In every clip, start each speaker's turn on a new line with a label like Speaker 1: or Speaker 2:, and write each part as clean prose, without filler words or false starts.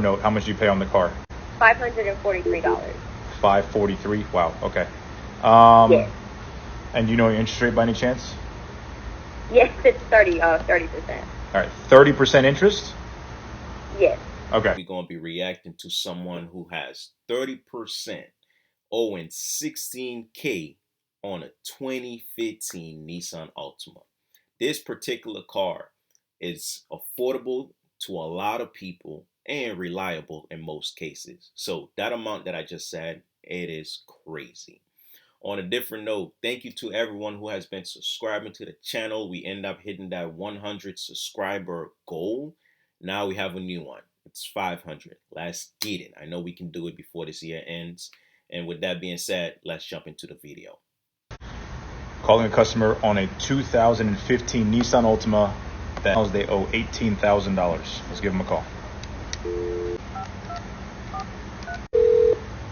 Speaker 1: Note, how much do you pay on the car?
Speaker 2: $543.
Speaker 1: 543. Wow. Okay.
Speaker 2: Yes.
Speaker 1: And you know your interest rate by any chance?
Speaker 2: Yes, it's 30%.
Speaker 1: All right. 30% interest?
Speaker 2: Yes.
Speaker 1: Okay.
Speaker 3: We're going to be reacting to someone who has 30% owing $16K on a 2015 Nissan Altima. This particular car is affordable to a lot of people and reliable in most cases. So that amount that I just said, it is crazy. On a different note, thank you to everyone who has been subscribing to the channel. We end up hitting that 100 subscriber goal. Now we have a new one. It's 500. Let's get it. I know we can do it before this year ends. And with that being said, let's jump into the video.
Speaker 1: Calling a customer on a 2015 Nissan Altima that they owe $18,000. Let's give them a call.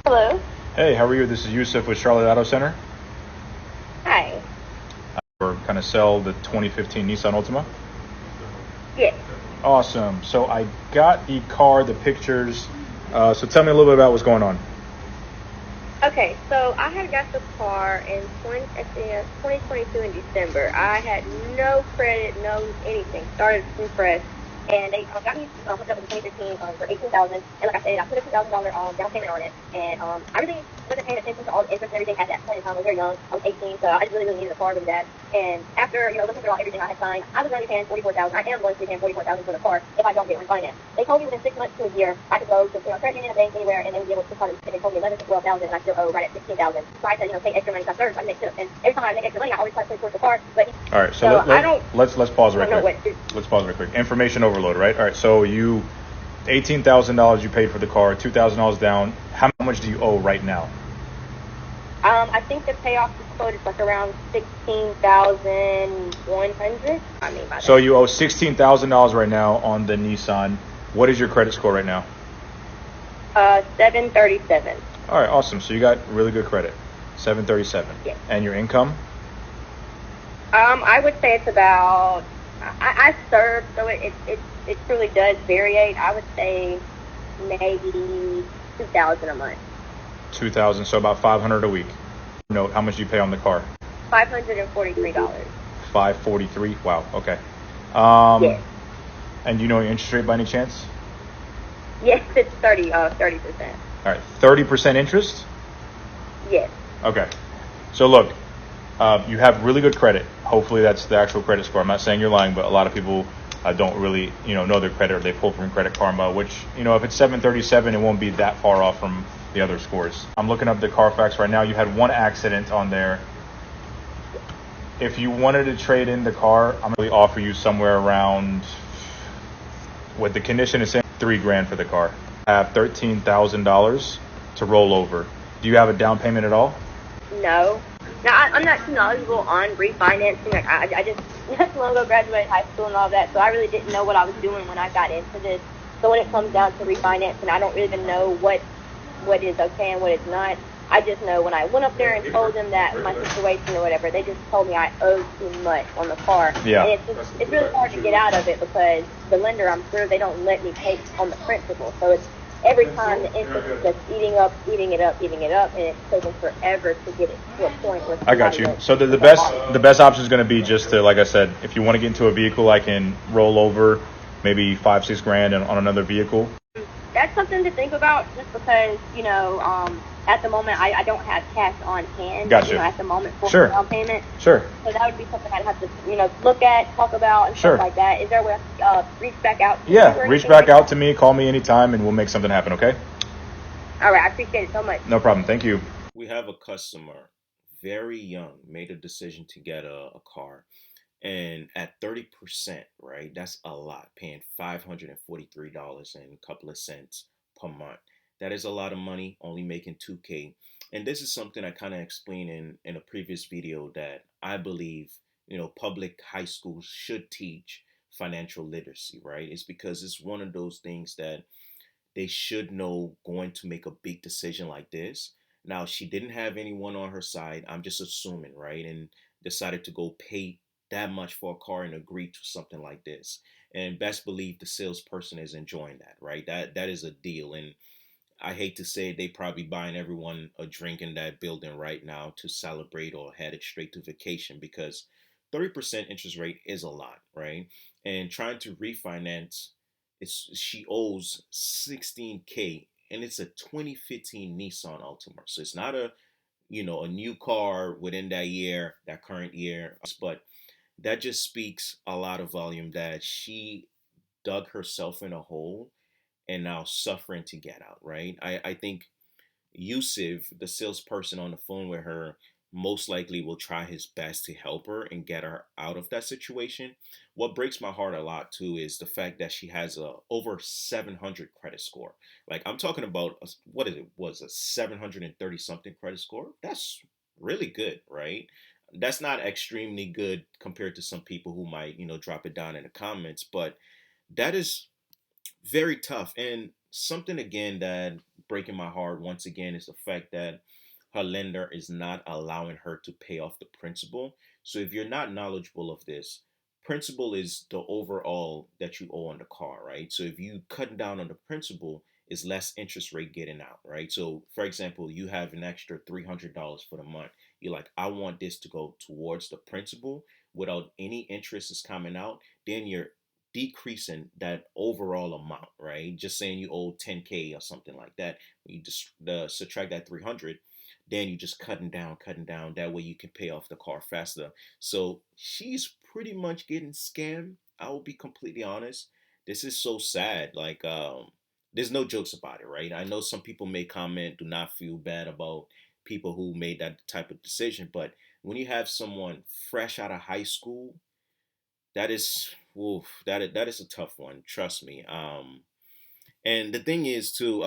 Speaker 2: Hello.
Speaker 1: Hey, how are you? This is Yusuf with Charlotte Auto Center.
Speaker 2: Hi.
Speaker 1: We're kind of sell the 2015 Nissan Altima.
Speaker 2: Yes.
Speaker 1: Awesome. So I got the car, the pictures. So tell me a little bit about what's going on.
Speaker 2: Okay, so I had got the car in 2022 in December. I had no credit, no anything. Started from fresh. And they got me hooked up with the 2015 for $18,000. And like I said, I put a $2,000 down payment on it. And I really wasn't paying attention to all the interest and everything at that point in time. I was very young. I was 18, so I just really needed a car with that. And after, looking through everything I had signed, I was going to be paying $44,000. I am going to be paying $44,000 for the car if I don't get refinanced. They told me within 6 months to a year, I could go to credit union, a bank, anywhere, and they would be able to probably, they told me 11 to 12,000, and I still owe right at 16,000. So I said, pay extra money, so I started trying to make sure. And every time I make extra money, I always try to put towards the car. But
Speaker 1: all right, so let's pause right quick. Let's pause right quick. Information overload, right? All right, so you $18,000 you paid for the car, $2,000 down. How much do you owe right now?
Speaker 2: I think the payoff is quoted like around $16,100.
Speaker 1: So you owe $16,000 right now on the Nissan. What is your credit score right now?
Speaker 2: 737.
Speaker 1: All right, awesome. So you got really good credit, 737.
Speaker 2: Yes.
Speaker 1: And your income?
Speaker 2: I would say it's about. I serve, so it truly does variate. I would say maybe 2,000 a month.
Speaker 1: 2,000, so about 500 a week. Note, how much do you pay on the car?
Speaker 2: $543.
Speaker 1: 543. Wow. Okay.
Speaker 2: Yes.
Speaker 1: And you know your interest rate by any chance?
Speaker 2: Yes, it's 30%.
Speaker 1: All right, 30% interest?
Speaker 2: Yes.
Speaker 1: Okay. So look, you have really good credit. Hopefully that's the actual credit score. I'm not saying you're lying, but a lot of people don't really, know their credit, or they pull from Credit Karma, which, if it's 737, it won't be that far off from the other scores. I'm looking up the Carfax right now. You had one accident on there. If you wanted to trade in the car, I'm going to offer you somewhere around, what the condition is saying, $3,000 for the car. I have $13,000 to roll over. Do you have a down payment at all?
Speaker 2: No. Now, I'm not too knowledgeable on refinancing. Like, I just not too long ago graduated high school and all that, so I really didn't know what I was doing when I got into this. So when it comes down to refinancing, I don't really even know what is okay and what is not. I just know when I went up there and told them that my situation or whatever, they just told me I owe too much on the car.
Speaker 1: Yeah.
Speaker 2: And it's really hard to get out of it because the lender, I'm sure, they don't let me pay on the principal. So it's every time the interest is just eating it up, and it's taking forever to get it to a point where
Speaker 1: I got you. So the best option is going to be just to, like I said, if you want to get into a vehicle, I can roll over maybe $5,000-6,000 on another vehicle.
Speaker 2: That's something to think about, just because at the moment I don't have cash on hand.
Speaker 1: Gotcha.
Speaker 2: At the moment for
Speaker 1: Sure.
Speaker 2: down payment.
Speaker 1: Sure.
Speaker 2: So that would be something I'd have to look at, talk about, and
Speaker 1: Sure.
Speaker 2: stuff like that. Is there a way to reach back out to you?
Speaker 1: Yeah,
Speaker 2: or
Speaker 1: reach
Speaker 2: anything
Speaker 1: back
Speaker 2: like
Speaker 1: out to me, call me anytime, and we'll make something happen, okay?
Speaker 2: All right, I appreciate it so much.
Speaker 1: No problem. Thank you.
Speaker 3: We have a customer, very young, made a decision to get a car. And at 30%, right, that's a lot, paying $543 and a couple of cents per month. That is a lot of money, only making $2K. And this is something I kind of explained in a previous video, that I believe, public high schools should teach financial literacy, right? It's because it's one of those things that they should know going to make a big decision like this. Now, she didn't have anyone on her side. I'm just assuming, right? And decided to go pay that much for a car and agree to something like this. and best believe the salesperson is enjoying that, right? That is a deal. And I hate to say it, they probably buying everyone a drink in that building right now to celebrate or headed straight to vacation, because 30% interest rate is a lot, right? And trying to refinance, she owes 16K, and it's a 2015 Nissan Altima. So it's not a, a new car within that year, that current year, but that just speaks a lot of volume that she dug herself in a hole and now suffering to get out, right? I think Yusuf, the salesperson on the phone with her, most likely will try his best to help her and get her out of that situation. What breaks my heart a lot too is the fact that she has a over 700 credit score. Like, I'm talking about what is it, was a 730 something credit score. That's really good, right? That's not extremely good compared to some people who might, drop it down in the comments, but that is very tough. And something again that breaking my heart once again is the fact that her lender is not allowing her to pay off the principal. So if you're not knowledgeable of this, principal is the overall that you owe on the car, right? So if you cut down on the principal, is less interest rate getting out, right? So for example, you have an extra $300 for the month. You're like, I want this to go towards the principal without any interest is coming out. Then you're decreasing that overall amount, right? Just saying you owe 10K or something like that. You just subtract that 300, then you just cutting down. That way you can pay off the car faster. So she's pretty much getting scammed. I will be completely honest. This is so sad. Like, there's no jokes about it, right? I know some people may comment, do not feel bad about people who made that type of decision, but when you have someone fresh out of high school, that is, oof, that is a tough one. Trust me. And the thing is too.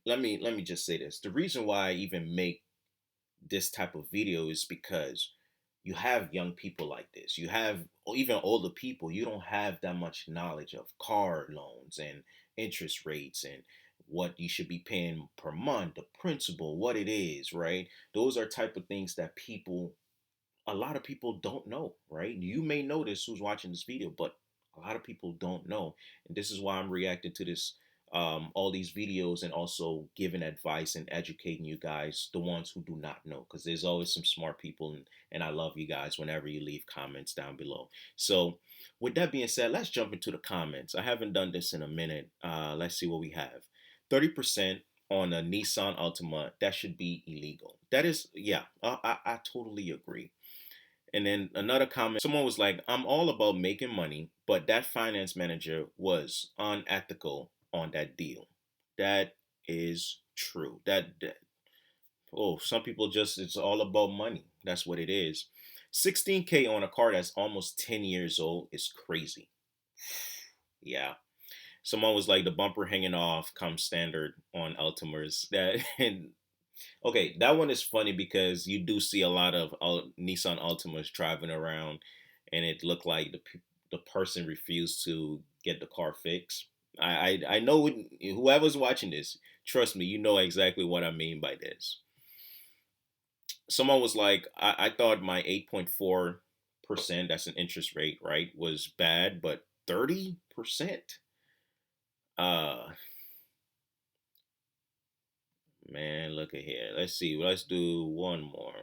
Speaker 3: Let me just say this. The reason why I even make this type of video is because you have young people like this. You have even older people. You don't have that much knowledge of car loans and interest rates and what you should be paying per month, the principal, what it is, right? Those are type of things that a lot of people don't know, right? You may notice who's watching this video, but a lot of people don't know. And this is why I'm reacting to this, all these videos, and also giving advice and educating you guys, the ones who do not know, because there's always some smart people, and I love you guys whenever you leave comments down below. So with that being said, let's jump into the comments. I haven't done this in a minute. Let's see what we have. 30% on a Nissan Altima, that should be illegal. That is, yeah, I totally agree. And then another comment, someone was like, I'm all about making money, but that finance manager was unethical on that deal. That is true. Oh, some people just, it's all about money. That's what it is. 16K on a car that's almost 10 years old is crazy. Yeah. Someone was like, the bumper hanging off comes standard on Altimas. That, and okay, that one is funny because you do see a lot of Nissan Altimas driving around, and it looked like the person refused to get the car fixed. I know whoever's watching this, trust me, you know exactly what I mean by this. Someone was like, I thought my 8.4%, that's an interest rate, right, was bad, but 30%? Uh, Man, look at here. Let's see. Let's do one more.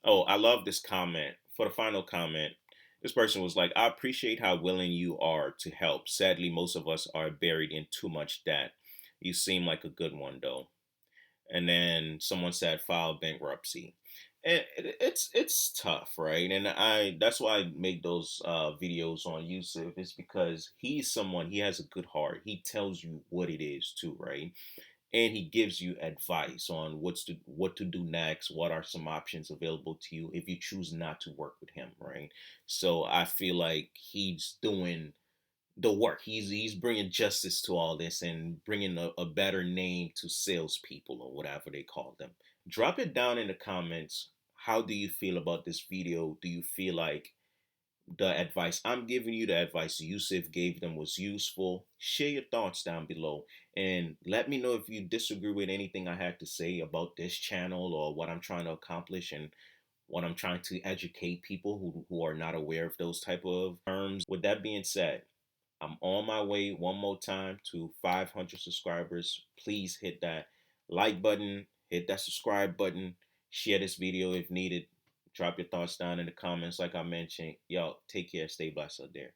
Speaker 3: Oh, I love this comment. For the final comment, this person was like, I appreciate how willing you are to help. Sadly, most of us are buried in too much debt. You seem like a good one, though. And then someone said, file bankruptcy. And it's tough, right? And that's why I make those videos on YouTube. It's because he's someone, he has a good heart. He tells you what it is too, right? And he gives you advice on what to do next, what are some options available to you if you choose not to work with him, right? So I feel like he's doing the work. He's bringing justice to all this and bringing a better name to salespeople or whatever they call them. Drop it down in the comments. How do you feel about this video? Do you feel like the advice I'm giving you, the advice Yusuf gave them, was useful? Share your thoughts down below and let me know if you disagree with anything I had to say about this channel or what I'm trying to accomplish and what I'm trying to educate people who are not aware of those type of terms. With that being said, I'm on my way one more time to 500 subscribers. Please hit that like button, hit that subscribe button, share this video if needed. Drop your thoughts down in the comments like I mentioned. Y'all, take care, stay blessed out there.